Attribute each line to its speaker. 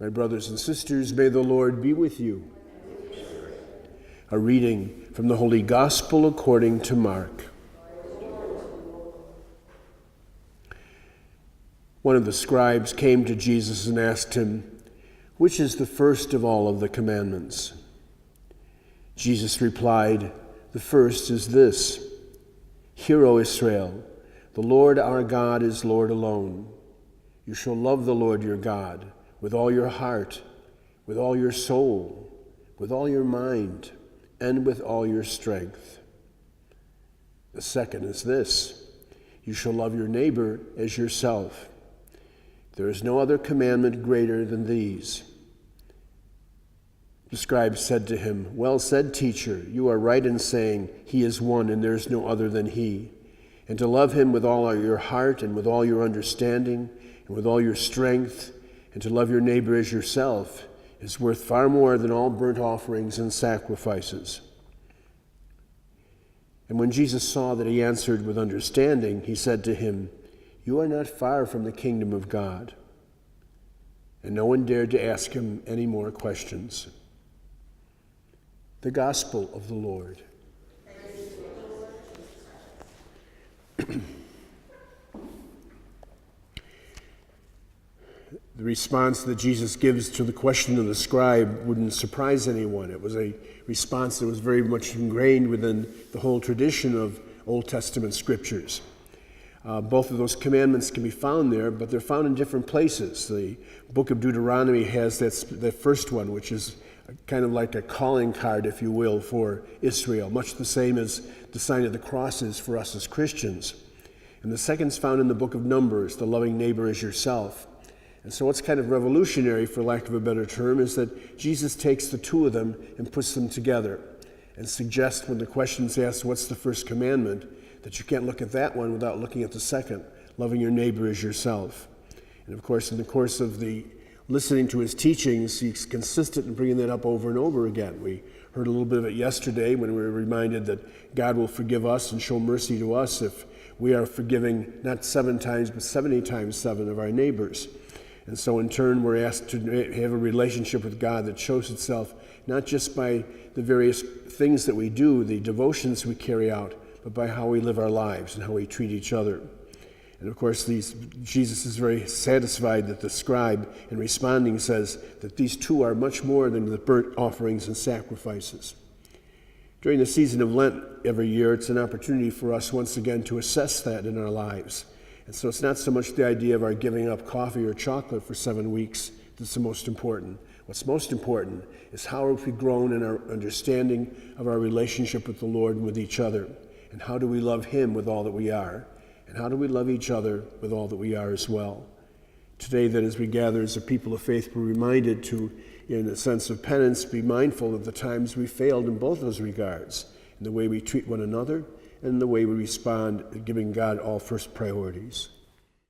Speaker 1: My brothers and sisters, may the Lord be with you. A reading from the Holy Gospel according to Mark. One of the scribes came to Jesus and asked him, "Which is the first of all of the commandments?" Jesus replied, "The first is this: Hear, O Israel, the Lord our God is Lord alone. You shall love the Lord your God with all your heart, with all your soul, with all your mind, and with all your strength. The second is this: You shall love your neighbor as yourself. There is no other commandment greater than these." The scribe said to him, "Well said, teacher. You are right in saying, He is one and there is no other than He. And to love Him with all your heart and with all your understanding and with all your strength, and to love your neighbor as yourself is worth far more than all burnt offerings and sacrifices." And when Jesus saw that he answered with understanding, he said to him, "You are not far from the kingdom of God." And no one dared to ask him any more questions. The Gospel of the Lord. The response that Jesus gives to the question of the scribe wouldn't surprise anyone. It was a response that was very much ingrained within the whole tradition of Old Testament scriptures. Both of those commandments can be found there, but they're found in different places. The book of Deuteronomy has that first one, which is kind of like a calling card, if you will, for Israel, much the same as the sign of the cross is for us as Christians. And the second's found in the book of Numbers, the loving neighbor as yourself. And so what's kind of revolutionary, for lack of a better term, is that Jesus takes the two of them and puts them together and suggests, when the question's asked, what's the first commandment, that you can't look at that one without looking at the second, loving your neighbor as yourself. And of course, in the course of the listening to his teachings, he's consistent in bringing that up over and over again. We heard a little bit of it yesterday when we were reminded that God will forgive us and show mercy to us if we are forgiving not 7 times, but 70 times 7 of our neighbors. And so in turn, we're asked to have a relationship with God that shows itself not just by the various things that we do, the devotions we carry out, but by how we live our lives and how we treat each other. And of course, Jesus is very satisfied that the scribe, in responding, says that these two are much more than the burnt offerings and sacrifices. During the season of Lent every year, it's an opportunity for us once again to assess that in our lives. And so it's not so much the idea of our giving up coffee or chocolate for 7 weeks that's the most important. What's most important is how have we grown in our understanding of our relationship with the Lord and with each other, and how do we love Him with all that we are, and how do we love each other with all that we are as well. Today, that as we gather as a people of faith, we're reminded to, in a sense of penance, be mindful of the times we failed in both those regards, in the way we treat one another and the way we respond, giving God all first priorities.